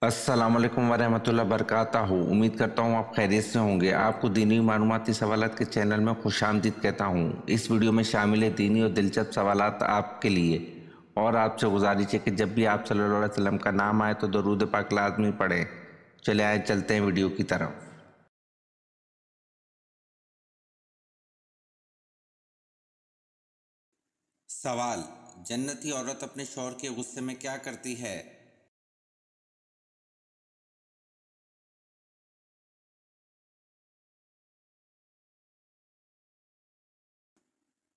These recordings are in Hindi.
अस्सलामुअलैकुम वरहमतुल्लाहि वबरकातुहू। उम्मीद करता हूँ आप खैरियत से होंगे। आपको दीनी मालूमाती सवालात के चैनल में खुशामदीद कहता हूँ। इस वीडियो में शामिल है दीनी और दिलचस्प सवालात आपके लिए। और आपसे गुजारिश है कि जब भी आप सल्लल्लाहु अलैहि वसल्लम का नाम आए तो दरूद पाक लाजमी पढ़ें। चले आए चलते हैं वीडियो की तरफ। सवाल: जन्नती औरत अपने शौहर के गुस्से में क्या करती है?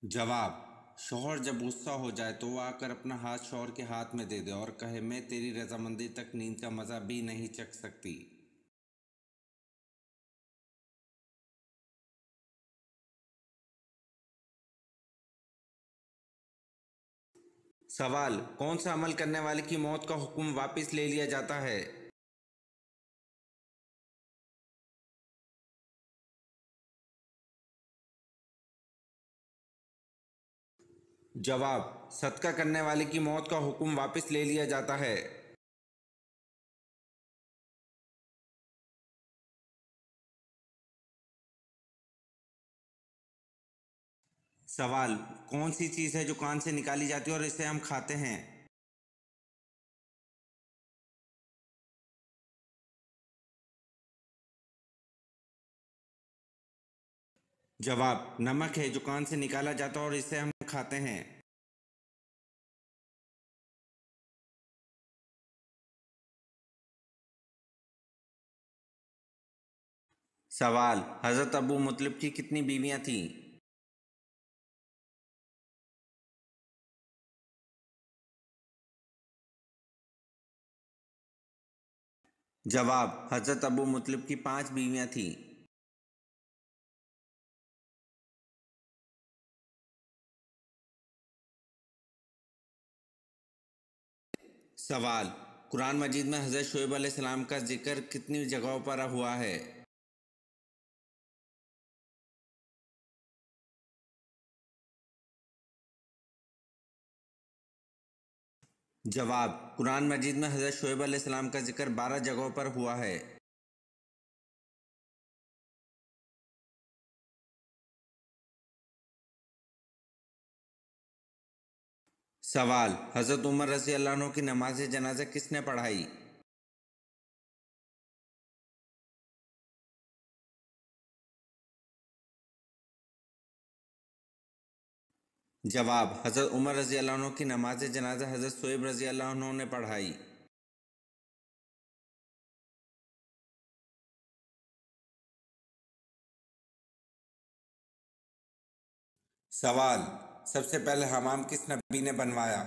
जवाब: शौहर जब गुस्सा हो जाए तो वह आकर अपना हाथ शौहर के हाथ में दे दे और कहे, मैं तेरी रजामंदी तक नींद का मजा भी नहीं चख सकती। सवाल: कौन सा अमल करने वाले की मौत का हुक्म वापस ले लिया जाता है? जवाब: सदका करने वाले की मौत का हुक्म वापस ले लिया जाता है। सवाल: कौन सी चीज़ है जो कान से निकाली जाती है और इसे हम खाते हैं? जवाब: नमक है जो कान से निकाला जाता है और इसे हम खाते हैं। सवाल: हज़रत अबू मुतलिब की कितनी बीवियां थीं? जवाब: हज़रत अबू मुतलिब की 5 बीवियां थीं। सवाल: कुरान मजीद में हज़रत शुएब अलैहिस्सलाम का जिक्र कितनी जगहों पर हुआ है? जवाब: कुरान मजीद में हज़रत शुएब अलैहिस्सलाम का जिक्र 12 जगहों पर हुआ है। सवाल: हज़रत उमर रज़ी अल्लाह अन्हु की नमाज जनाजा किसने पढ़ाई? जवाब: हज़रत उमर रज़ी अल्लाह अन्हु की नमाज जनाजा हज़रत शुएब रज़ी अल्लाह अन्हु ने पढ़ाई। सवाल: सबसे पहले हमाम किस नबी ने बनवाया?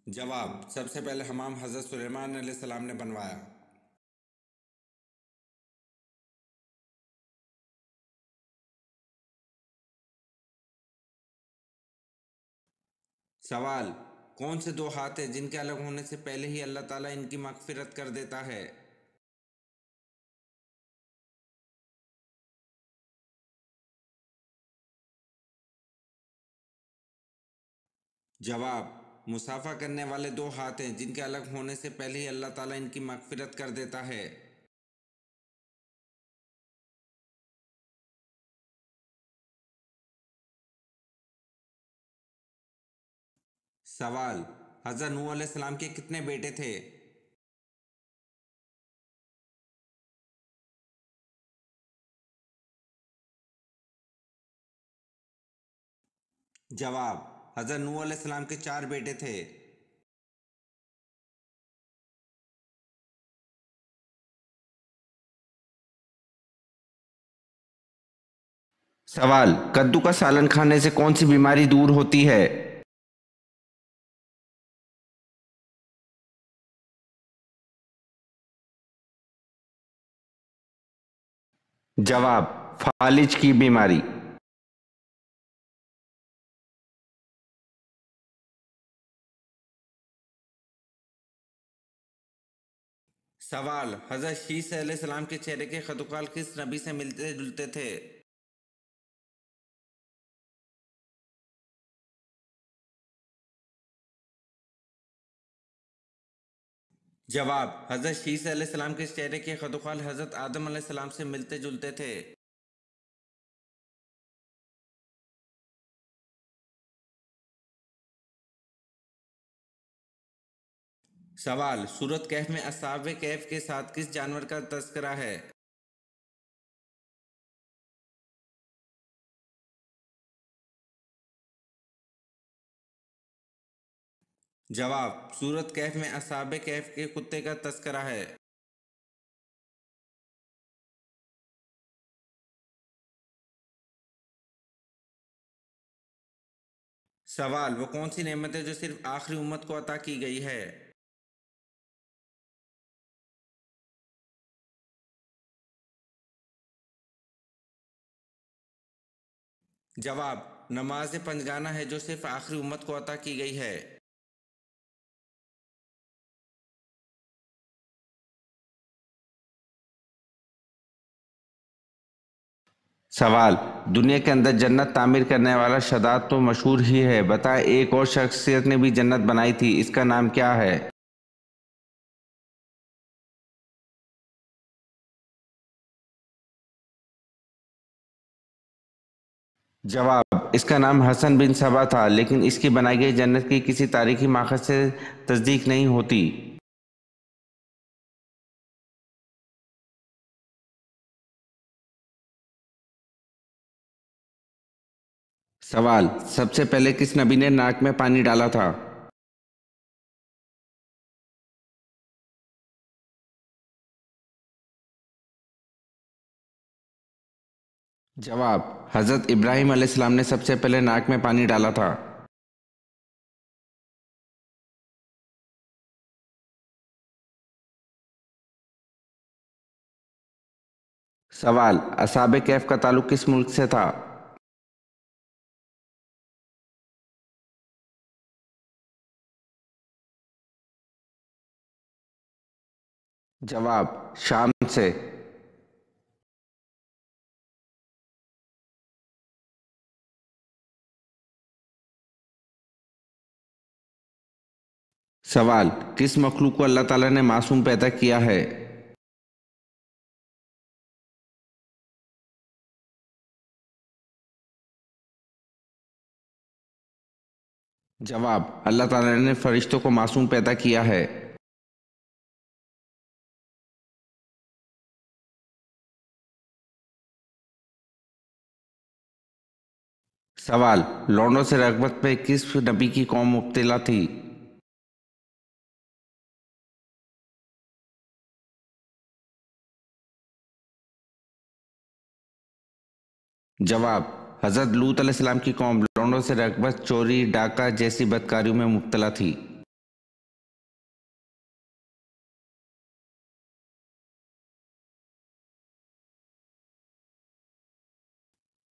जवाब: सबसे पहले हमाम हज़रत सुलेमान अलैहिस्सलाम ने बनवाया। सवाल: कौन से 2 हाथ हैं जिनके अलग होने से पहले ही अल्लाह ताला इनकी मग़फ़िरत कर देता है? जवाब: मुसाफ़ा करने वाले 2 हाथ हैं जिनके अलग होने से पहले ही अल्लाह ताला इनकी मग़फ़िरत कर देता है। सवाल: हज़रत नूह अलैहिस्सलाम के कितने बेटे थे? जवाब: हज़रत नूह अलैहिस्सलाम के 4 बेटे थे। सवाल: कद्दू का सालन खाने से कौन सी बीमारी दूर होती है? जवाब: फालिज की बीमारी। सवाल: हज़रत शीस अलैहिस्सलाम के चेहरे के खदुखाल किस नबी से मिलते जुलते थे? जवाब, हजरत शीस अलैहिस्सलाम के चेहरे के खदोखाल हजरत आदम अलैहिस्सलाम से मिलते जुलते थे। सवाल, सूरत कहफ में अस्हाबे कहफ के साथ किस जानवर का तज़किरा है? जवाब, सूरत कहफ में अस्हाबे कहफ के कुत्ते का तज़किरा है। सवाल, वो कौन सी नेमत है जो सिर्फ आखिरी उम्मत को अता की गई है? जवाब, नमाज पंजगाना है जो सिर्फ आखिरी उम्मत को अता की गई है। सवाल, दुनिया के अंदर जन्नत तामीर करने वाला शदाद तो मशहूर ही है, बताएं एक और शख्सियत ने भी जन्नत बनाई थी, इसका नाम क्या है? जवाब, इसका नाम हसन बिन सबा था, लेकिन इसकी बनाई गई जन्नत की किसी तारीखी माखज से तस्दीक नहीं होती। सवाल, सबसे पहले किस नबी ने नाक में पानी डाला था? जवाब, हजरत इब्राहिम अलैहिस्सलाम ने सबसे पहले नाक में पानी डाला था। सवाल, असहाबे कैफ का ताल्लुक किस मुल्क से था? जवाब, शाम से। सवाल, किस मखलूक को अल्लाह ताला ने मासूम पैदा किया है? जवाब, अल्लाह ताला ने फरिश्तों को मासूम पैदा किया है। सवाल, लौंडों से रगबत पे किस नबी की कौम मुब्तला थी? जवाब, हजरत लूत अलैहिस्सलाम की कौम लौंडों से रगबत, चोरी, डाका जैसी बदकारियों में मुब्तला थी।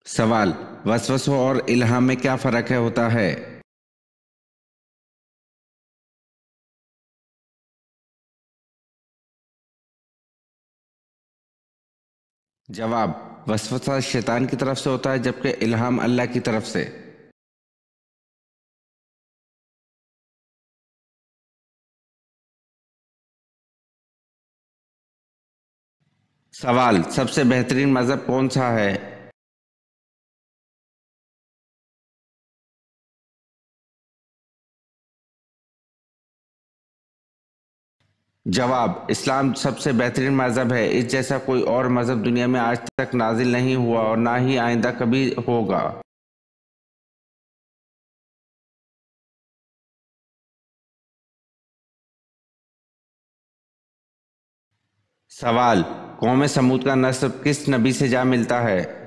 सवाल, वसवसों और इल्हाम में क्या फ़र्क है होता है? जवाब, वसवसा शैतान की तरफ से होता है जबकि इल्हाम अल्लाह की तरफ से। सवाल, सबसे बेहतरीन मज़हब कौन सा है? जवाब, इस्लाम सबसे बेहतरीन मज़हब है, इस जैसा कोई और मज़हब दुनिया में आज तक नाजिल नहीं हुआ और ना ही आइंदा कभी होगा। सवाल, कौम समूद का नस्ब किस नबी से जा मिलता है?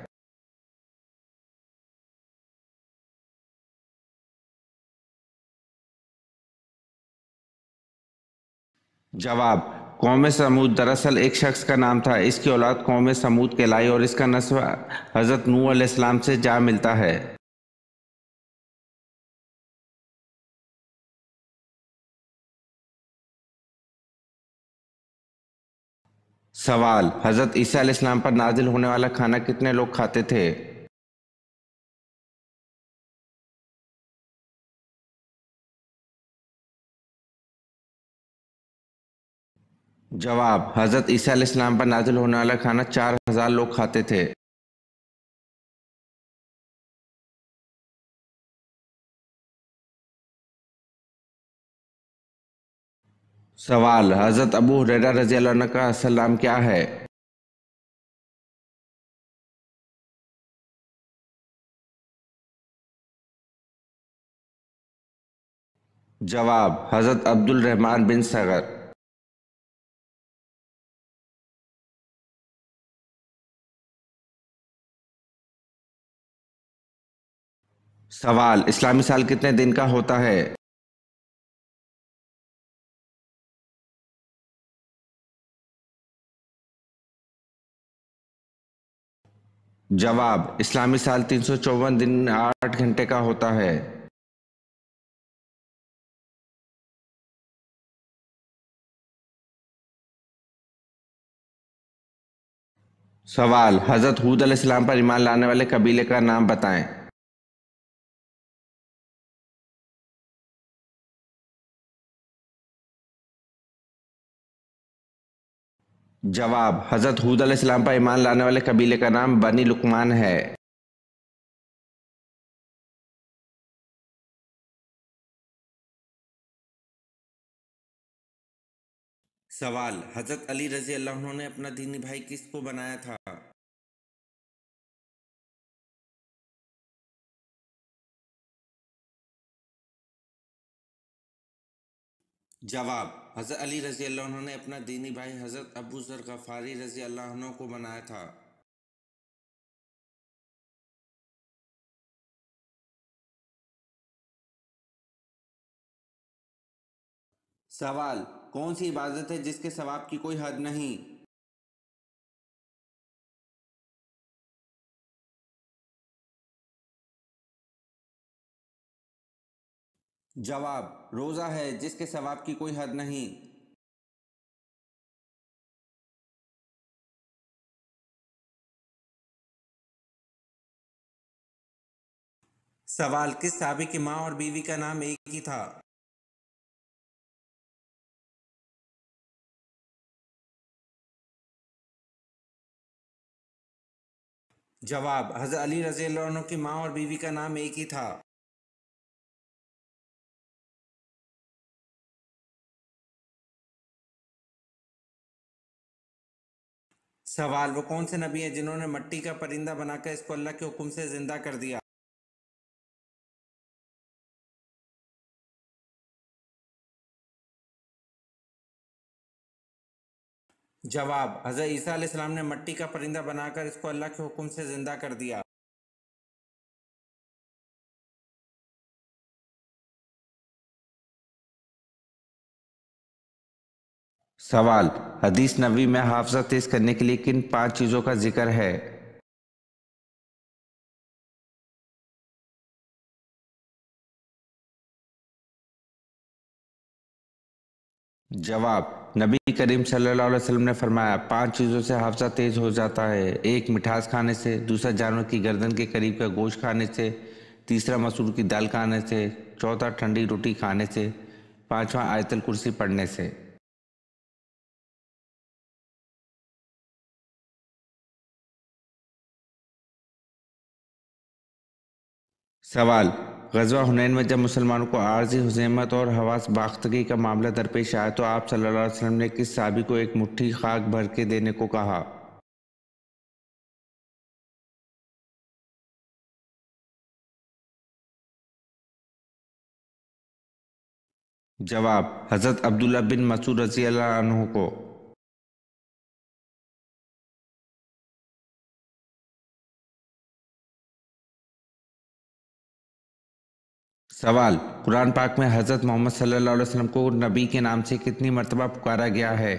जवाब, कौम समूद दरअसल एक शख्स का नाम था, इसकी औलाद कौम समूद कहलाई और इसका नस्ब हज़रत नूह अलैहिस्सलाम से जा मिलता है। सवाल, हज़रत ईसा अलैहिस्सलाम पर नाजिल होने वाला खाना कितने लोग खाते थे? जवाब, हजरत ईसा अलैहिस्सलाम पर नाजिल होने वाला खाना 4000 लोग खाते थे। सवाल, हजरत अबू हुरैरा रजी अल्लाह अन्हु का असल नाम क्या है? जवाब, हजरत अब्दुल रहमान बिन सगर। सवाल, इस्लामी साल कितने दिन का होता है? जवाब, इस्लामी साल 354 दिन 8 घंटे का होता है। सवाल, हजरत हूद अलैहिस्सलाम पर ईमान लाने वाले कबीले का नाम बताएं। जवाब, हजरत हूद अलैहिस्सलाम पर ईमान लाने वाले कबीले का नाम बनी लुकमान है। सवाल, हजरत अली रजी अल्लाह अन्हु ने अपना दीनी भाई किसको बनाया था? जवाब, हजरत अली रजी अल्लाह अन्हु ने अपना दीनी भाई हजरत अबू जर गफारी रजी अल्लाह अन्हु को बनाया था। सवाल, कौन सी इबादत है जिसके सवाब की कोई हद नहीं? जवाब, रोज़ा है जिसके सवाब की कोई हद नहीं। सवाल, किस साहबी की माँ और बीवी का नाम एक ही था? जवाब, हजरत अली रजी अल्लाह अन्हु की माँ और बीवी का नाम एक ही था। सवाल, वो कौन से नबी हैं जिन्होंने मट्टी का परिंदा बनाकर इसको अल्लाह के हुक्म से जिंदा कर दिया? जवाब, हजरत ईसा अलैहिस्सलाम ने मट्टी का परिंदा बनाकर इसको अल्लाह के हुक्म से जिंदा कर दिया। सवाल, हदीस नबी में हाफजा तेज करने के लिए किन 5 चीज़ों का जिक्र है? जवाब, नबी करीम सल्लल्लाहु अलैहि वसल्लम ने फरमाया 5 चीज़ों से हाफजा तेज हो जाता है। एक, मिठास खाने से। दूसरा, जानवर की गर्दन के करीब का गोश्त खाने से। तीसरा, मसूर की दाल खाने से। चौथा, ठंडी रोटी खाने से। पांचवा, आयतल कुर्सी पढ़ने से। सवाल, गजवा हुनैन में जब मुसलमानों को आर्जी हुज़ैमत और हवास बाख्तगी का मामला दरपेश आया तो आप सल्लल्लाहु अलैहि वसल्लम ने किस साहबी को एक मुट्ठी खाक भर के देने को कहा? जवाब, हज़रत अब्दुल्ला बिन मसूद रज़ी अल्लाह अन्हु को। सवाल, कुरान पाक में हज़रत मोहम्मद सल्लल्लाहु अलैहि वसल्लम को नबी के नाम से कितनी मर्तबा पुकारा गया है?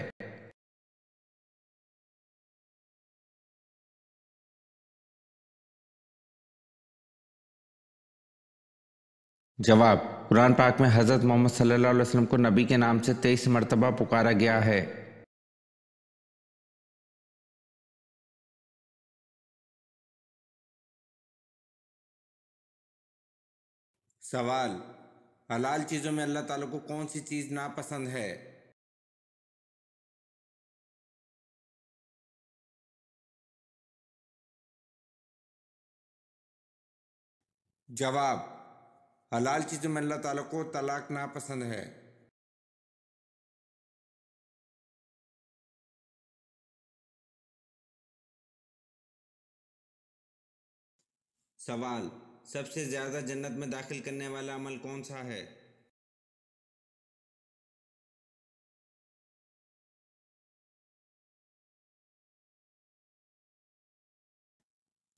जवाब, कुरान पाक में हज़रत मोहम्मद सल्लल्लाहु अलैहि वसल्लम को नबी के नाम से 23 मर्तबा पुकारा गया है। सवाल, हलाल चीज़ों में अल्लाह ताला को कौन सी चीज़ नापसंद है? जवाब, हलाल चीज़ों में अल्लाह ताला को तलाक नापसंद है। सवाल, सबसे ज़्यादा जन्नत में दाखिल करने वाला अमल कौन सा है?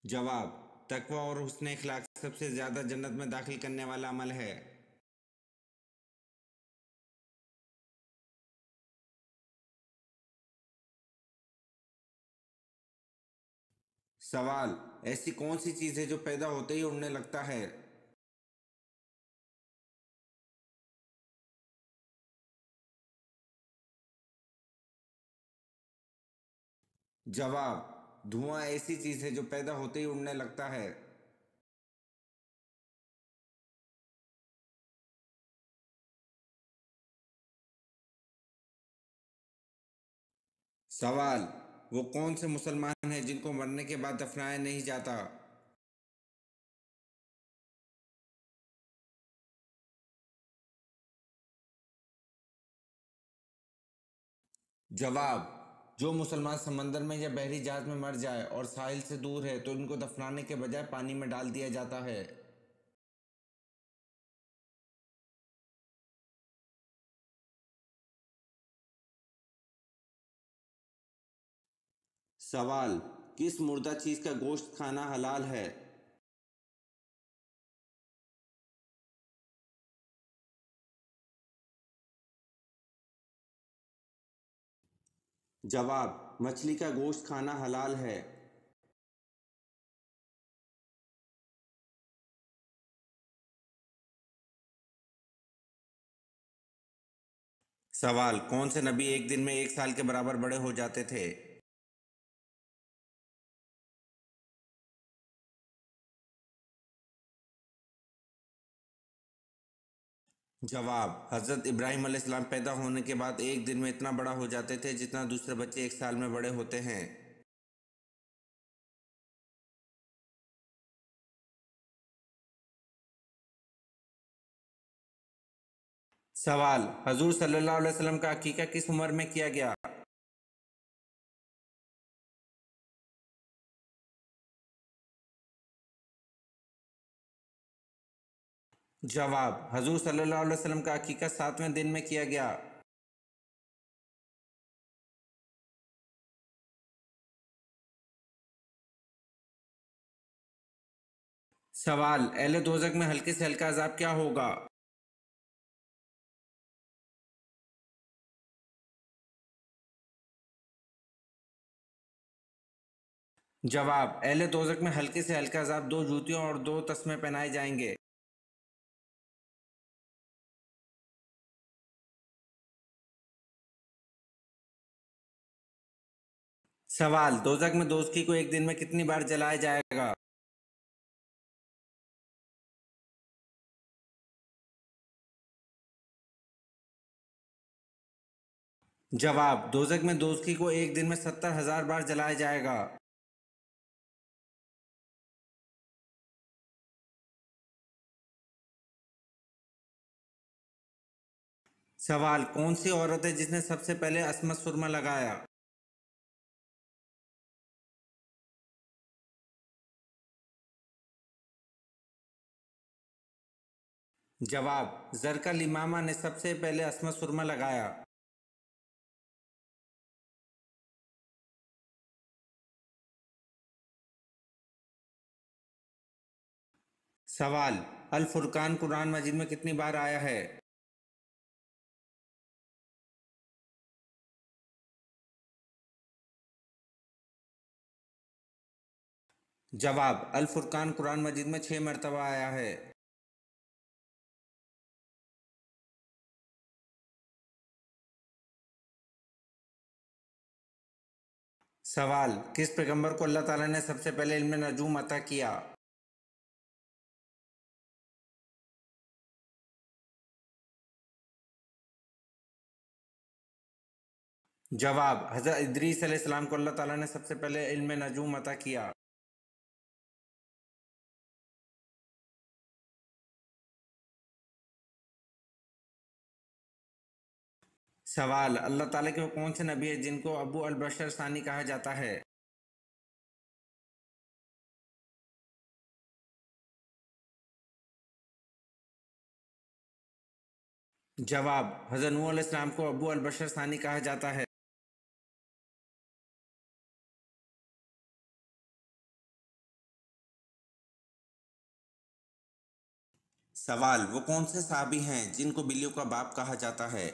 जवाब, तकवा और हुस्न इखलाक सबसे ज़्यादा जन्नत में दाखिल करने वाला अमल है। सवाल, ऐसी कौन सी चीज़ है जो पैदा होते ही उड़ने लगता है? जवाब, धुआं ऐसी चीज़ है जो पैदा होते ही उड़ने लगता है। सवाल, वो कौन से मुसलमान हैं जिनको मरने के बाद दफनाया नहीं जाता? जवाब, जो मुसलमान समंदर में या बहरी जहाज में मर जाए और साहिल से दूर है तो उनको दफनाने के बजाय पानी में डाल दिया जाता है। सवाल, किस मुर्दा चीज़ का गोश्त खाना हलाल है? जवाब, मछली का गोश्त खाना हलाल है। सवाल, कौन से नबी एक दिन में 1 साल के बराबर बड़े हो जाते थे? जवाब, हज़रत इब्राहिम अलैहिस्सलाम पैदा होने के बाद एक दिन में इतना बड़ा हो जाते थे जितना दूसरे बच्चे 1 साल में बड़े होते हैं। सवाल, हजूर सल्लल्लाहु अलैहि वसल्लम का अकीका किस उम्र में किया गया? जवाब, हजूर सल्लल्लाहु अलैहि वसल्लम का अकीका 7वें दिन में किया गया। सवाल, अहले दोज़ख में हल्के से हल्का अजाब क्या होगा? जवाब, अहले दोज़ख में हल्के से हल्का अजाब 2 जूतियों और 2 तस्मे पहनाए जाएंगे। सवाल, दोज़ख में दोज़खी को एक दिन में कितनी बार जलाया जाएगा? जवाब, दोज़ख में दोज़खी को एक दिन में 70,000 बार जलाया जाएगा। सवाल, कौन सी औरत है जिसने सबसे पहले असमत सुरमा लगाया? जवाब, ज़रकल इमामा ने सबसे पहले असमत सुरमा लगाया। सवाल, अल फुरकान कुरान मजीद में कितनी बार आया है? जवाब, अल फुरकान कुरान मजीद में 6 मरतबा आया है। सवाल, किस पैगंबर को अल्लाह ताला ने सबसे पहले इल्म नजूम अता किया? जवाब, हज़रत इदरीस अलैहिस्सलाम को अल्लाह ताला ने सबसे पहले इल्म नजूम अता किया। सवाल, अल्लाह ताला के वो कौन से नबी है जिनको अबू अल बशर सानी कहा जाता है? जवाब, हज़रत नूह अलैहिस्सलाम को अबू अल बशर सानी कहा जाता है। सवाल, वो कौन से साहबी हैं जिनको बिल्लियों का बाप कहा जाता है?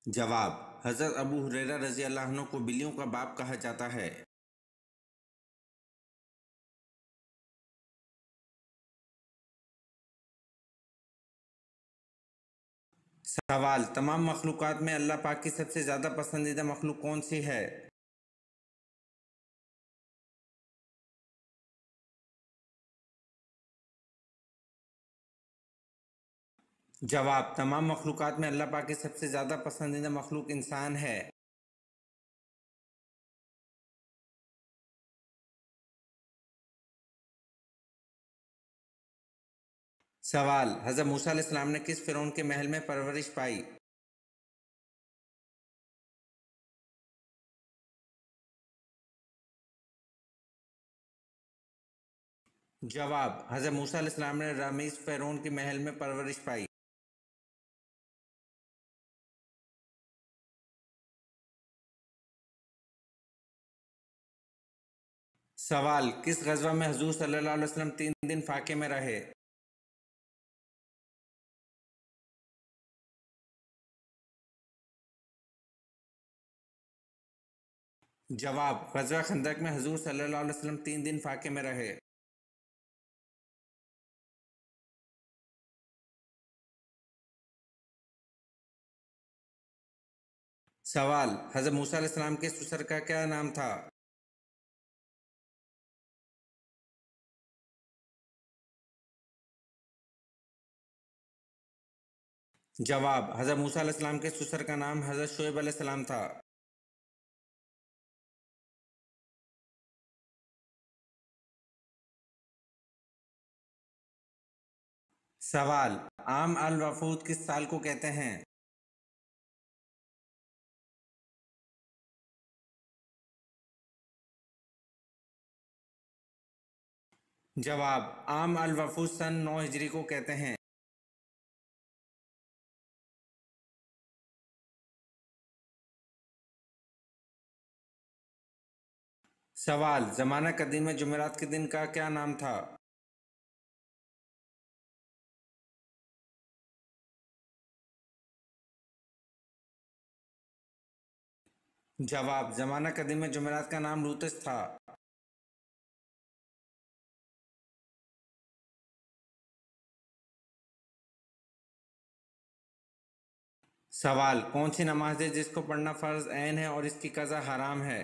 जवाब, हज़रत अबू हुरैरा रज़ी अल्लाह अन्हु को बिल्लियों का बाप कहा जाता है। सवाल, तमाम मखलूक़ात में अल्लाह पाक की सबसे ज़्यादा पसंदीदा मखलूक कौन सी है? जवाब, तमाम मखलूक़ात में अल्लाह पाक की सबसे ज़्यादा पसंदीदा मखलूक इंसान है। सवाल, हज़रत मूसा अलैहिस्सलाम ने किस फ़िरौन के महल में परवरिश पाई? जवाब, हज़रत मूसा अलैहिस्सलाम ने रामीस फ़िरौन के महल में परवरिश पाई। सवाल, किस ग़ज़वा में हुज़ूर सल्लल्लाहु अलैहि वसल्लम 3 दिन फ़ाके में रहे? जवाब, ग़ज़वा खंदक में हुज़ूर सल्लल्लाहु अलैहि वसल्लम 3 दिन फ़ाके में रहे। सवाल, हज़रत मूसा अलैहिस्सलाम के ससुर का क्या नाम था? जवाब, हज़रत मूसा अलैहिस्सलाम के ससुर का नाम हज़रत शुएब अलैहिस्सलाम था। सवाल, आम अल वफ़ूद किस साल को कहते हैं? जवाब, आम अल वफ़ूद सन 9 हिजरी को कहते हैं। सवाल, ज़माना कदीम में जुमेरात के दिन का क्या नाम था? जवाब, ज़माना कदीम में जुमेरात का नाम लूतस था। सवाल, कौन सी नमाज है जिसको पढ़ना फ़र्ज़ ऐन है और इसकी क़ज़ा हराम है?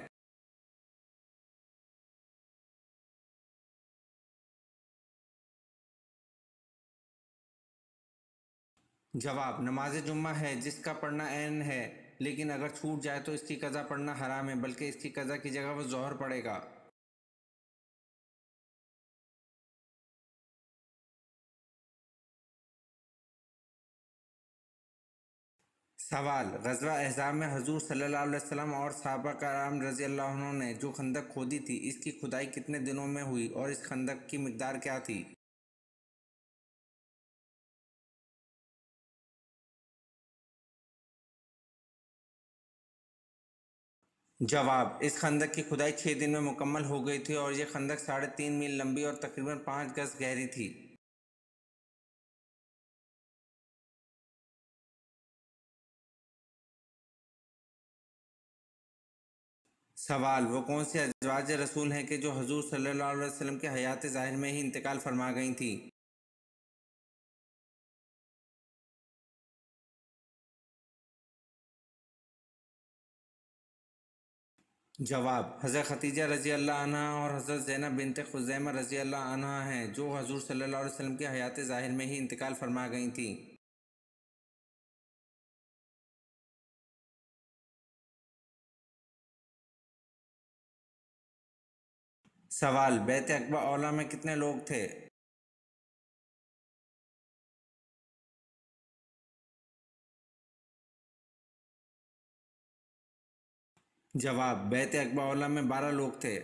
जवाब, नमाज जुम्मा है जिसका पढ़ना ऐन है, लेकिन अगर छूट जाए तो इसकी क़ज़ा पढ़ना हराम है, बल्कि इसकी क़ज़ा की जगह वो ज़ोहर पड़ेगा। सवाल, ग़ज़वा अहज़ाब में हुज़ूर सल्लल्लाहु अलैहि वसल्लम और सहाबा कराम रज़ी अल्लाह अन्हुम ने जो खंदक खोदी थी, इसकी खुदाई कितने दिनों में हुई और इस खंदक की मिक़दार क्या थी? जवाब, इस खंदक की खुदाई 6 दिन में मुकम्मल हो गई थी और यह खंदक 3.5 मील लंबी और तकरीबन 5 गज़ गहरी थी। सवाल, वो कौन सी अज़वाज रसूल हैं कि जो हुज़ूर सल्लल्लाहु अलैहि वसल्लम के हयात ज़ाहिर में ही इंतकाल फरमा गई थीं? जवाब, हज़रत खतीजा रज़ी अल्लाह अन्हा और हज़रत ज़ैनब बिन्त खुज़ैमा रज़ी अल्लाह अन्हा हैं जो हुज़ूर सल्लल्लाहु अलैहि वसल्लम के हयात ज़ाहिर में ही इंतकाल फरमा गई थीं। सवाल, बैत अक़बा औला में कितने लोग थे? जवाब, बैत अक़बा औला में 12 लोग थे।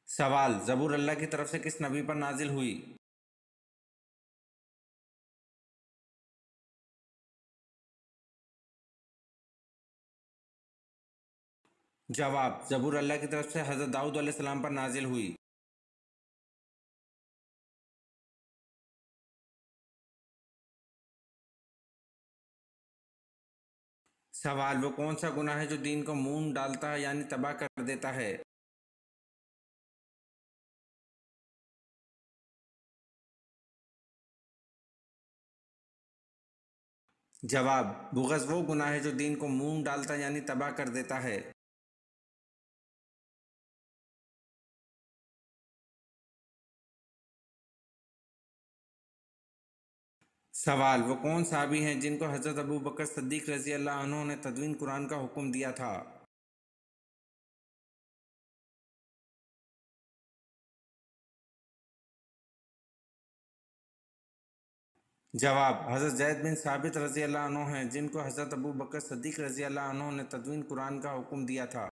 सवाल, ज़बूर अल्लाह की तरफ से किस नबी पर नाजिल हुई? जवाब, ज़बूर अल्लाह की तरफ से हज़रत दाऊद अलैहिस्सलाम पर नाजिल हुई। सवाल, वो कौन सा गुनाह है जो दीन को मून डालता है यानी तबाह कर देता है? जवाब, बुग़्ज़ वो गुनाह है जो दीन को मून डालता यानी तबाह कर देता है। सवाल, वो कौन सहाबी हैं जिनको हज़रत अबू बकर सिद्दीक़ रज़ी अल्लाह अन्हु ने तदवीन कुरान का हुक्म दिया था? जवाब, हज़रत ज़ैद बिन साबित रज़ी अल्लाह अन्हु हैं जिनको हज़रत अबू बकर सिद्दीक़ रज़ी अल्लाह अन्हु ने तदवीन कुरान का हुक्म दिया था।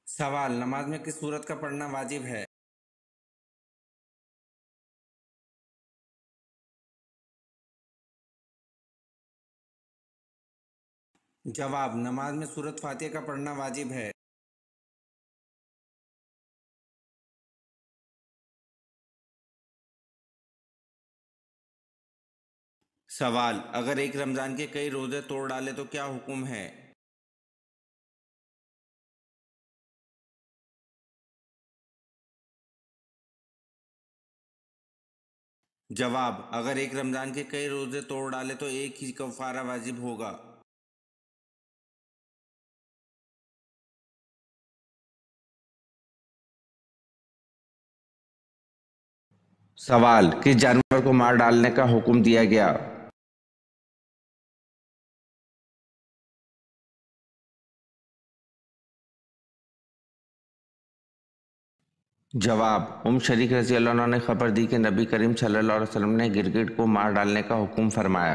सवाल, नमाज में किस सूरत का पढ़ना वाजिब है? जवाब, नमाज में सूरत फातिहा का पढ़ना वाजिब है। सवाल, अगर एक रमज़ान के कई रोज़े तोड़ डाले तो क्या हुक्म है? जवाब, अगर एक रमज़ान के कई रोज़े तोड़ डाले तो एक ही कफ़ारा वाजिब होगा। सवाल, किस जानवर को मार डालने का हुक्म दिया गया? जवाब, शरीक रज़ी अल्लाह अन्हु ने खबर दी कि नबी करीम सल्लल्लाहु अलैहि वसल्लम ने गिरगिट को मार डालने का हुक्म फरमाया।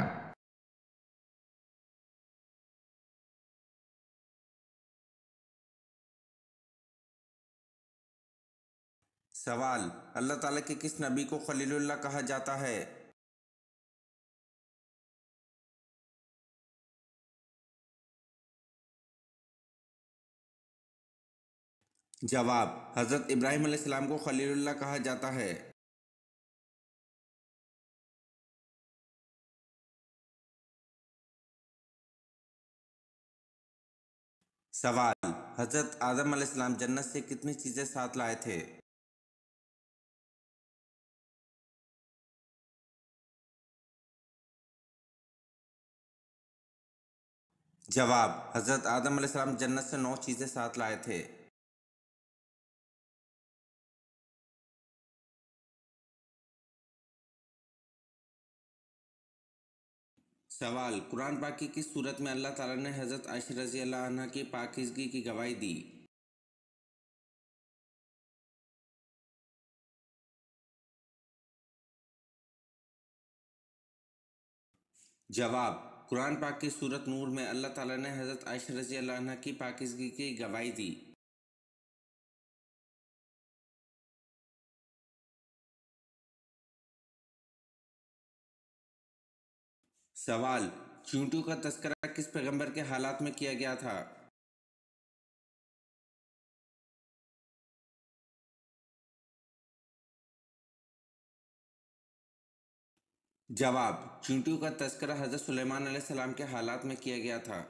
सवाल, अल्लाह ताला के किस नबी को खलीलुल्लाह कहा जाता है? जवाब, हज़रत इब्राहीम अलैहिस्सलाम को खलीलुल्लाह कहा जाता है। सवाल, हज़रत आदम अलैहिस्सलाम जन्नत से कितनी चीज़ें साथ लाए थे? जवाब, हज़रत आदम अलैहिस्सलाम जन्नत से 9 चीज़ें साथ लाए थे। सवाल, कुरान पाक की किस सूरत में अल्लाह ताला ने हज़रत आयशा रज़ी अल्लाह अन्हा की पाकीज़गी की गवाही दी? जवाब, कुरान पाक की सूरत नूर में अल्लाह ताला ने हज़रत आयशा रज़ी अल्लाह अन्हा की पाकीज़गी की गवाही दी। सवाल, चींटियों का तस्करा किस पैगंबर के हालात में किया गया था? जवाब, चींटियों का तस्करा हज़रत सुलेमान अलैहिस्सलाम के हालात में किया गया था।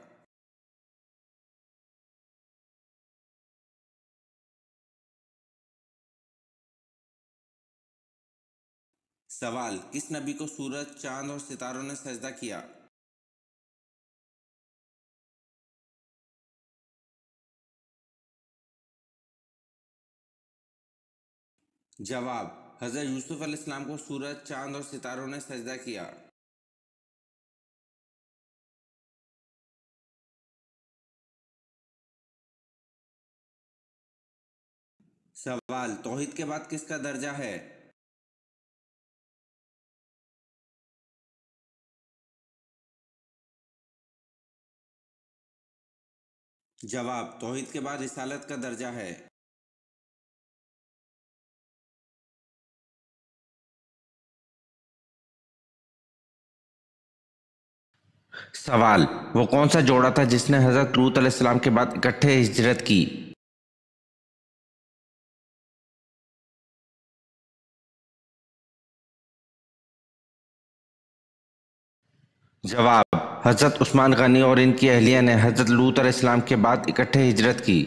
सवाल, किस नबी को सूरज, चांद और सितारों ने सजदा किया? जवाब, हजरत यूसुफ अलैहिस्सलाम को सूरज, चांद और सितारों ने सजदा किया। सवाल, तौहीद के बाद किसका दर्जा है? जवाब, तौहीद के बाद रिसालत का दर्जा है। सवाल, वो कौन सा जोड़ा था जिसने हजरत लूत अलैहिस्सलाम के बाद इकट्ठे हिजरत की? जवाब, हजरत उस्मान गनी और इनकी अहलिया ने हजरत लूत अलैहिस्सलाम के बाद इकट्ठे हिजरत की।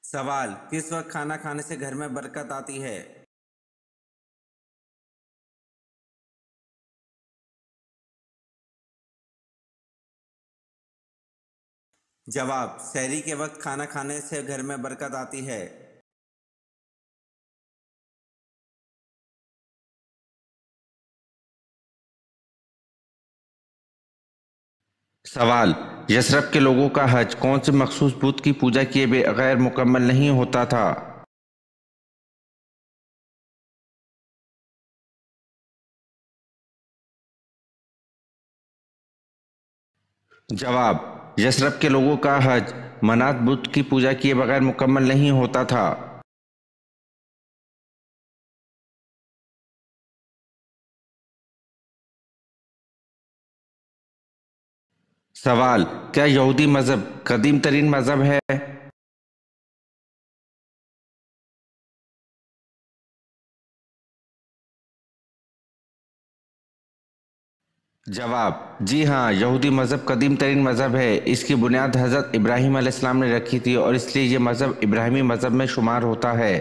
सवाल, किस वक्त खाना खाने से घर में बरकत आती है? जवाब, सहरी के वक्त खाना खाने से घर में बरकत आती है। सवाल, यशरब के लोगों का हज कौन से मखसूस बुत की पूजा किए बगैर मुकम्मल नहीं होता था? जवाब, यशरब के लोगों का हज मनात बुत की पूजा किए बगैर मुकम्मल नहीं होता था। सवाल, क्या यहूदी मज़हब कदीम तरीन मज़हब है? जवाब, जी हाँ, यहूदी मज़हब कदीम तरीन मज़हब है। इसकी बुनियाद हज़रत इब्राहीम अलैहिस्सलाम ने रखी थी और इसलिए ये मज़हब इब्राहिमी मज़हब में शुमार होता है।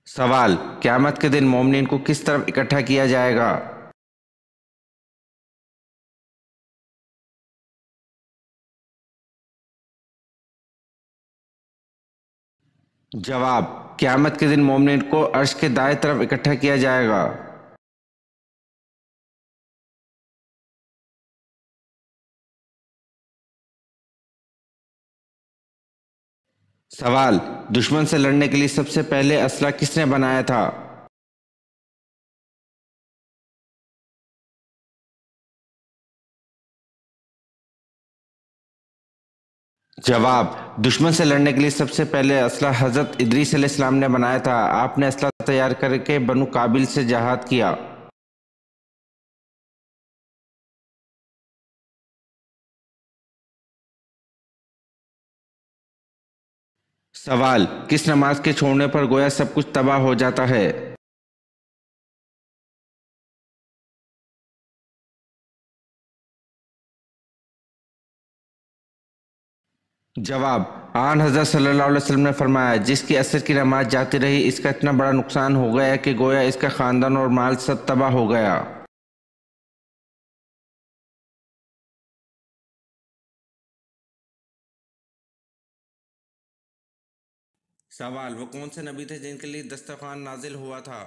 सवाल, क़यामत के दिन मोमिनीन को किस तरफ इकट्ठा किया जाएगा? जवाब, क़यामत के दिन मोमिनीन को अर्श के दाएं तरफ इकट्ठा किया जाएगा। सवाल, दुश्मन से लड़ने के लिए सबसे पहले असला किसने बनाया था? जवाब, दुश्मन से लड़ने के लिए सबसे पहले असला हज़रत इदरीस अलैहिस्सलाम ने बनाया था। आपने असला तैयार करके बनु काबिल से जहाद किया। सवाल, किस नमाज के छोड़ने पर गोया सब कुछ तबाह हो जाता है? जवाब, आन हज़रत सल्लल्लाहु अलैहि वसल्लम ने फरमाया, जिसकी असर की नमाज जाती रही इसका इतना बड़ा नुकसान हो गया कि गोया इसका ख़ानदान और माल सब तबाह हो गया। सवाल, वो कौन से नबी थे जिनके लिए दस्तरखान नाजिल हुआ था?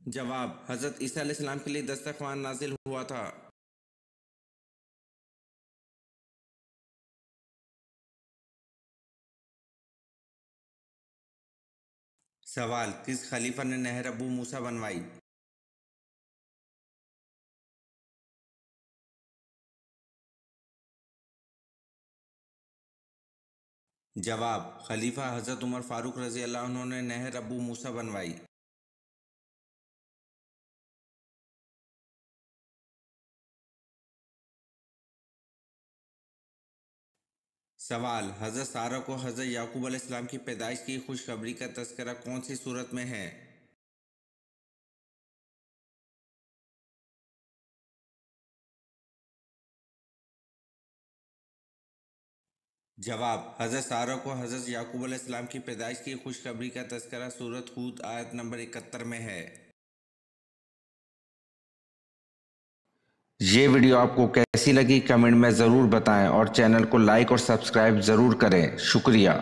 जवाब, हज़रत ईसा अलैहिस्सलाम के लिए दस्तरखान नाजिल हुआ था। सवाल, किस खलीफा ने नहर अबू मूसा बनवाई? जवाब, खलीफा हज़रत उमर फारूक रज़ी अल्लाह अन्हु ने नहर अबू मूसा बनवाई। सवाल, हज़रत सारा को हज़रत याकूब अलैहिस्सलाम की पैदाइश की खुशखबरी का तज़किरा कौन सी सूरत में है? जवाब, हज़रत सारा को हज़रत याकूब अलैहिस्सलाम की पैदाइश की खुशखबरी का तज़किरा सूरत हूद आयत नंबर 71 में है। ये वीडियो आपको कैसी लगी कमेंट में ज़रूर बताएं और चैनल को लाइक और सब्सक्राइब ज़रूर करें। शुक्रिया।